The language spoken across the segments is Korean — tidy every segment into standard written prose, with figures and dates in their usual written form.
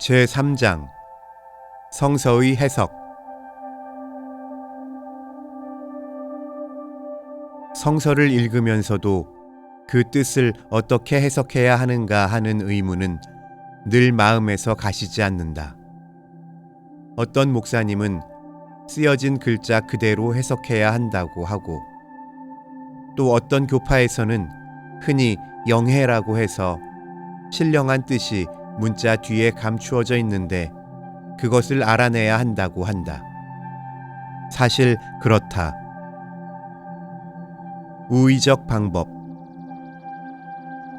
제3장 성서의 해석. 성서를 읽으면서도 그 뜻을 어떻게 해석해야 하는가 하는 의문은 늘 마음에서 가시지 않는다. 어떤 목사님은 쓰여진 글자 그대로 해석해야 한다고 하고, 또 어떤 교파에서는 흔히 영해라고 해서 신령한 뜻이 문자 뒤에 감추어져 있는데 그것을 알아내야 한다고 한다. 사실 그렇다. 우의적 방법.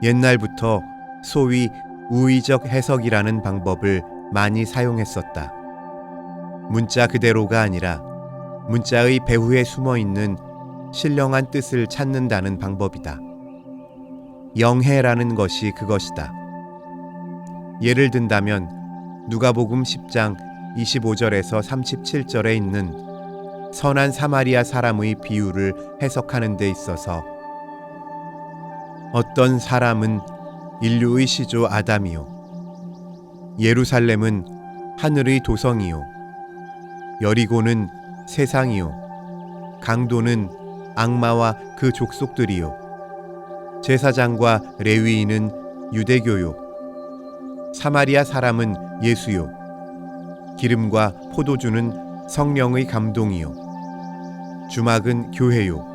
옛날부터 소위 우의적 해석이라는 방법을 많이 사용했었다. 문자 그대로가 아니라 문자의 배후에 숨어 있는 신령한 뜻을 찾는다는 방법이다. 영해라는 것이 그것이다. 예를 든다면 누가복음 10장 25절에서 37절에 있는 선한 사마리아 사람의 비유를 해석하는 데 있어서 어떤 사람은 인류의 시조 아담이요, 예루살렘은 하늘의 도성이요, 여리고는 세상이요, 강도는 악마와 그 족속들이요, 제사장과 레위인은 유대교요, 사마리아 사람은 예수요, 기름과 포도주는 성령의 감동이요, 주막은 교회요,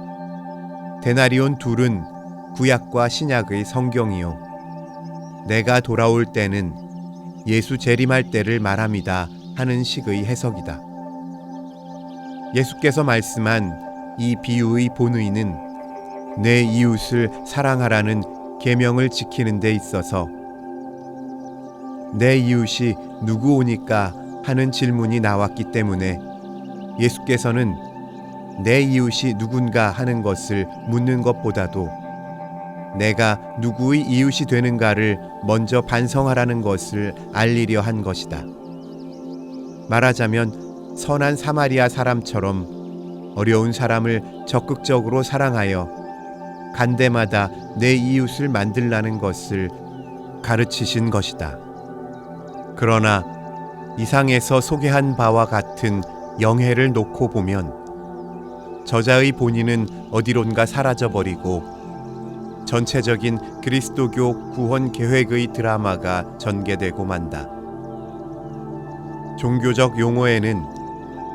데나리온 둘은 구약과 신약의 성경이요, 내가 돌아올 때는 예수 재림할 때를 말합니다 하는 식의 해석이다. 예수께서 말씀한 이 비유의 본의는 내 이웃을 사랑하라는 계명을 지키는 데 있어서 내 이웃이 누구오니까 하는 질문이 나왔기 때문에 예수께서는 내 이웃이 누군가 하는 것을 묻는 것보다도 내가 누구의 이웃이 되는가를 먼저 반성하라는 것을 알리려 한 것이다. 말하자면 선한 사마리아 사람처럼 어려운 사람을 적극적으로 사랑하여 간 데마다 내 이웃을 만들라는 것을 가르치신 것이다. 그러나 이상에서 소개한 바와 같은 영해를 놓고 보면 저자의 본인은 어디론가 사라져버리고 전체적인 그리스도교 구원 계획의 드라마가 전개되고 만다. 종교적 용어에는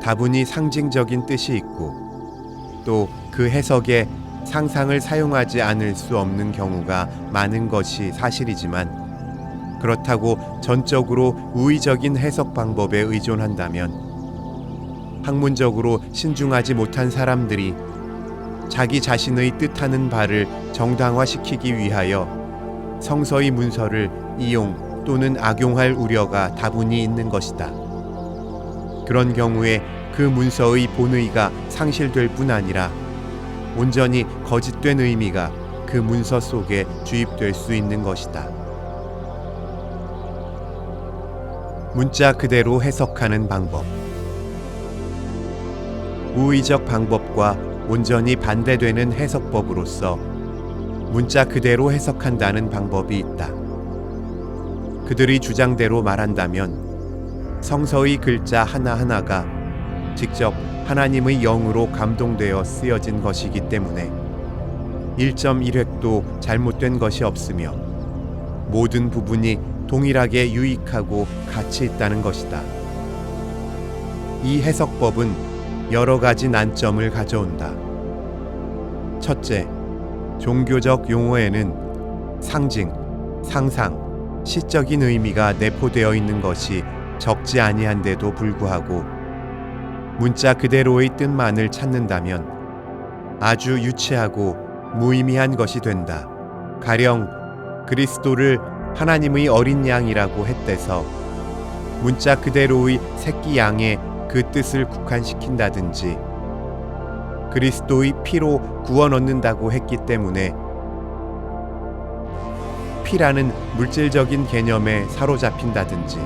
다분히 상징적인 뜻이 있고 또 그 해석에 상상을 사용하지 않을 수 없는 경우가 많은 것이 사실이지만, 그렇다고 전적으로 우의적인 해석 방법에 의존한다면 학문적으로 신중하지 못한 사람들이 자기 자신의 뜻하는 바를 정당화시키기 위하여 성서의 문서를 이용 또는 악용할 우려가 다분히 있는 것이다. 그런 경우에 그 문서의 본의가 상실될 뿐 아니라 온전히 거짓된 의미가 그 문서 속에 주입될 수 있는 것이다. 문자 그대로 해석하는 방법. 우의적 방법과 온전히 반대되는 해석법으로서 문자 그대로 해석한다는 방법이 있다. 그들의 주장대로 말한다면 성서의 글자 하나하나가 직접 하나님의 영으로 감동되어 쓰여진 것이기 때문에 1.1획도 잘못된 것이 없으며 모든 부분이 동일하게 유익하고 가치 있다는 것이다. 이 해석법은 여러 가지 난점을 가져온다. 첫째, 종교적 용어에는 상징, 상상, 시적인 의미가 내포되어 있는 것이 적지 아니한데도 불구하고 문자 그대로의 뜻만을 찾는다면 아주 유치하고 무의미한 것이 된다. 가령 그리스도를 하나님의 어린 양이라고 했대서 문자 그대로의 새끼 양의 그 뜻을 국한시킨다든지, 그리스도의 피로 구원 얻는다고 했기 때문에 피라는 물질적인 개념에 사로잡힌다든지,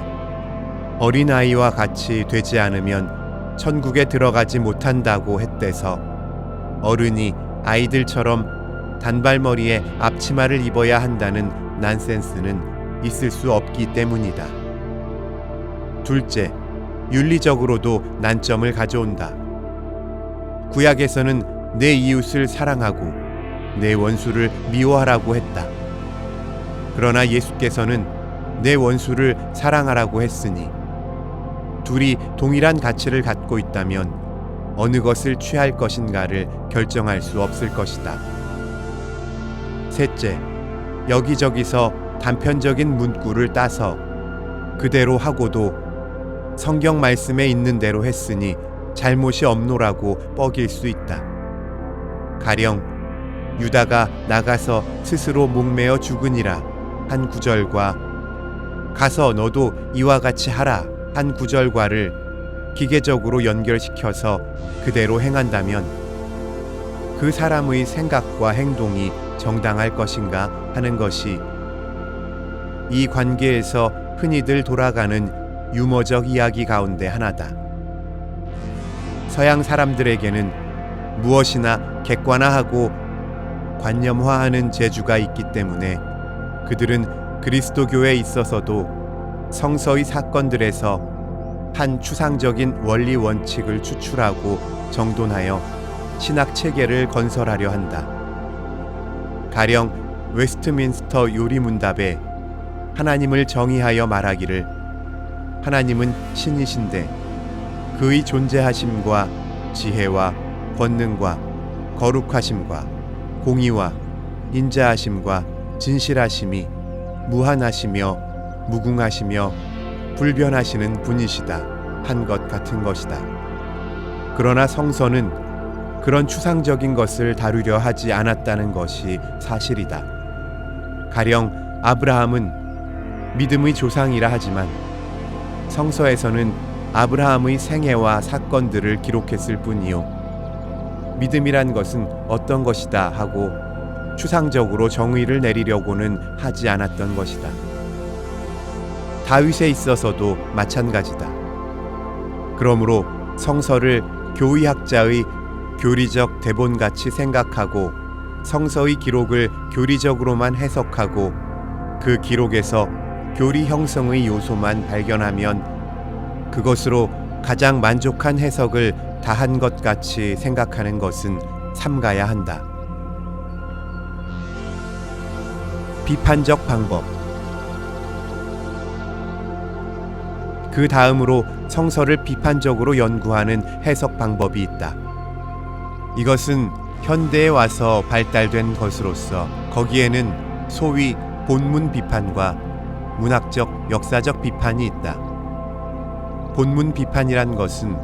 어린아이와 같이 되지 않으면 천국에 들어가지 못한다고 했대서 어른이 아이들처럼 단발머리에 앞치마를 입어야 한다는 난센스는 있을 수 없기 때문이다. 둘째, 윤리적으로도 난점을 가져온다. 구약에서는 내 이웃을 사랑하고 내 원수를 미워하라고 했다. 그러나 예수께서는 내 원수를 사랑하라고 했으니 둘이 동일한 가치를 갖고 있다면 어느 것을 취할 것인가를 결정할 수 없을 것이다. 셋째, 여기저기서 단편적인 문구를 따서 그대로 하고도 성경 말씀에 있는 대로 했으니 잘못이 없노라고 뻐길 수 있다. 가령 유다가 나가서 스스로 목매어 죽으니라 한 구절과 가서 너도 이와 같이 하라 한 구절과를 기계적으로 연결시켜서 그대로 행한다면 그 사람의 생각과 행동이 정당할 것인가 하는 것이 이 관계에서 흔히들 돌아가는 유머적 이야기 가운데 하나다. 서양 사람들에게는 무엇이나 객관화하고 관념화하는 재주가 있기 때문에 그들은 그리스도교에 있어서도 성서의 사건들에서 한 추상적인 원리 원칙을 추출하고 정돈하여 신학 체계를 건설하려 한다. 가령 웨스트민스터 요리문답에 하나님을 정의하여 말하기를 하나님은 신이신데 그의 존재하심과 지혜와 권능과 거룩하심과 공의와 인자하심과 진실하심이 무한하시며 무궁하시며 불변하시는 분이시다 한 것 같은 것이다. 그러나 성서는 그런 추상적인 것을 다루려 하지 않았다는 것이 사실이다. 가령 아브라함은 믿음의 조상이라 하지만 성서에서는 아브라함의 생애와 사건들을 기록했을 뿐이요 믿음이란 것은 어떤 것이다 하고 추상적으로 정의를 내리려고는 하지 않았던 것이다. 다윗에 있어서도 마찬가지다. 그러므로 성서를 교의학자의 교리적 대본같이 생각하고 성서의 기록을 교리적으로만 해석하고 그 기록에서 교리 형성의 요소만 발견하면 그것으로 가장 만족한 해석을 다한 것 같이 생각하는 것은 삼가야 한다. 비판적 방법. 그 다음으로 성서를 비판적으로 연구하는 해석 방법이 있다. 이것은 현대에 와서 발달된 것으로서 거기에는 소위 본문 비판과 문학적, 역사적 비판이 있다. 본문 비판이란 것은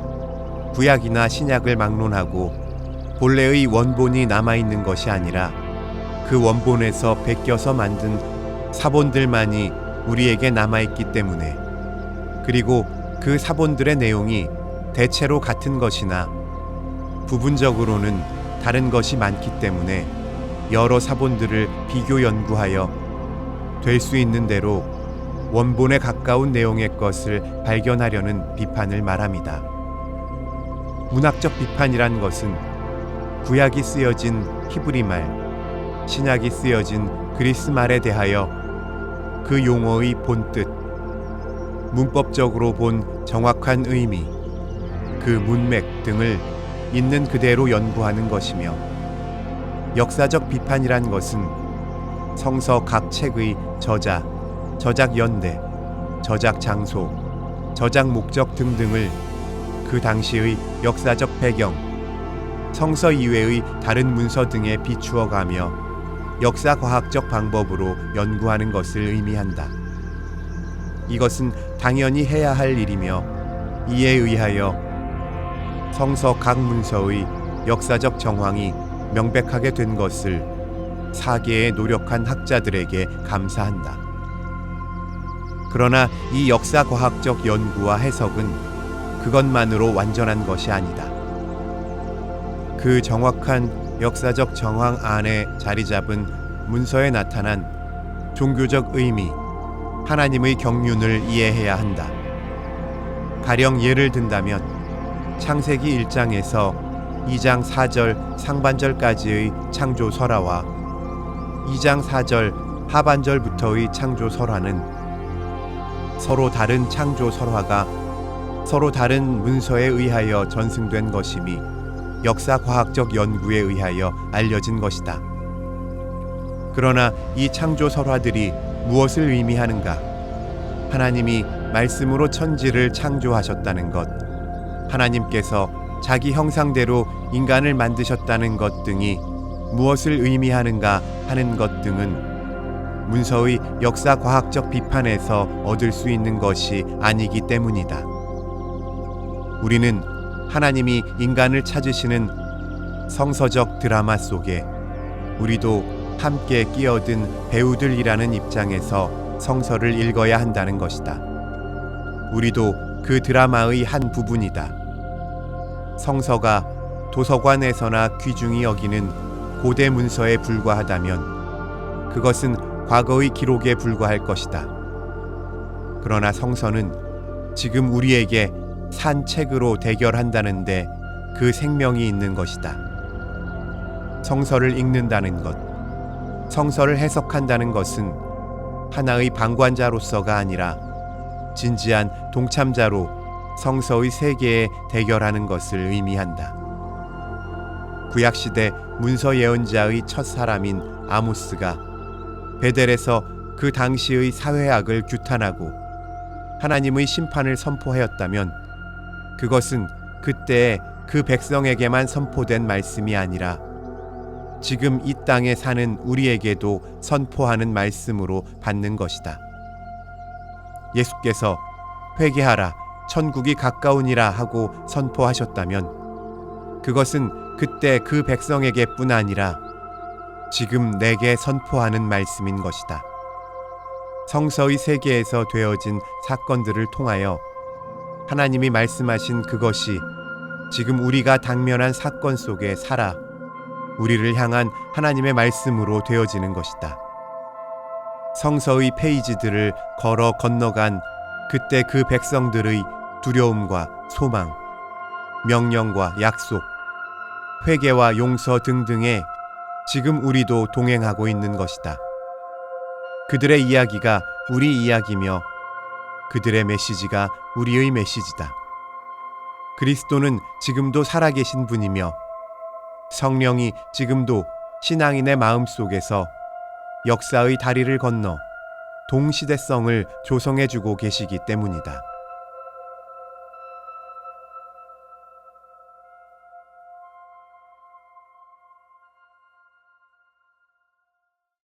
구약이나 신약을 막론하고 본래의 원본이 남아있는 것이 아니라 그 원본에서 베껴서 만든 사본들만이 우리에게 남아있기 때문에 그리고 그 사본들의 내용이 대체로 같은 것이나 부분적으로는 다른 것이 많기 때문에 여러 사본들을 비교 연구하여 될 수 있는 대로 원본에 가까운 내용의 것을 발견하려는 비판을 말합니다. 문학적 비판이란 것은 구약이 쓰여진 히브리말, 신약이 쓰여진 그리스말에 대하여 그 용어의 본뜻, 문법적으로 본 정확한 의미, 그 문맥 등을 있는 그대로 연구하는 것이며 역사적 비판이란 것은 성서 각 책의 저자, 저작 연대, 저작 장소, 저작 목적 등등을 그 당시의 역사적 배경, 성서 이외의 다른 문서 등에 비추어 가며 역사과학적 방법으로 연구하는 것을 의미한다. 이것은 당연히 해야 할 일이며 이에 의하여 성서 각 문서의 역사적 정황이 명백하게 된 것을 사계에 노력한 학자들에게 감사한다. 그러나 이 역사과학적 연구와 해석은 그것만으로 완전한 것이 아니다. 그 정확한 역사적 정황 안에 자리 잡은 문서에 나타난 종교적 의미, 하나님의 경륜을 이해해야 한다. 가령 예를 든다면 창세기 1장에서 2장 4절 상반절까지의 창조 설화와 2장 4절 하반절부터의 창조 설화는 서로 다른 창조 설화가 서로 다른 문서에 의하여 전승된 것임이 역사 과학적 연구에 의하여 알려진 것이다. 그러나 이 창조 설화들이 무엇을 의미하는가? 하나님이 말씀으로 천지를 창조하셨다는 것, 하나님께서 자기 형상대로 인간을 만드셨다는 것 등이 무엇을 의미하는가 하는 것 등은 문서의 역사 과학적 비판에서 얻을 수 있는 것이 아니기 때문이다. 우리는 하나님이 인간을 찾으시는 성서적 드라마 속에 우리도 함께 끼어든 배우들이라는 입장에서 성서를 읽어야 한다는 것이다. 우리도 그 드라마의 한 부분이다. 성서가 도서관에서나 귀중히 여기는 고대 문서에 불과하다면 그것은 과거의 기록에 불과할 것이다. 그러나 성서는 지금 우리에게 산 책으로 대결한다는데 그 생명이 있는 것이다. 성서를 읽는다는 것, 성서를 해석한다는 것은 하나의 방관자로서가 아니라 진지한 동참자로 성서의 세계에 대결하는 것을 의미한다. 구약시대 문서 예언자의 첫 사람인 아모스가 베델에서 그 당시의 사회학을 규탄하고 하나님의 심판을 선포하였다면 그것은 그때 그 백성에게만 선포된 말씀이 아니라 지금 이 땅에 사는 우리에게도 선포하는 말씀으로 받는 것이다. 예수께서 회개하라 천국이 가까우니라 하고 선포하셨다면 그것은 그때 그 백성에게뿐 아니라 지금 내게 선포하는 말씀인 것이다. 성서의 세계에서 되어진 사건들을 통하여 하나님이 말씀하신 그것이 지금 우리가 당면한 사건 속에 살아 우리를 향한 하나님의 말씀으로 되어지는 것이다. 성서의 페이지들을 걸어 건너간 그때 그 백성들의 두려움과 소망, 명령과 약속, 회개와 용서 등등에 지금 우리도 동행하고 있는 것이다. 그들의 이야기가 우리 이야기며 그들의 메시지가 우리의 메시지다. 그리스도는 지금도 살아계신 분이며 성령이 지금도 신앙인의 마음속에서 역사의 다리를 건너 동시대성을 조성해주고 계시기 때문이다.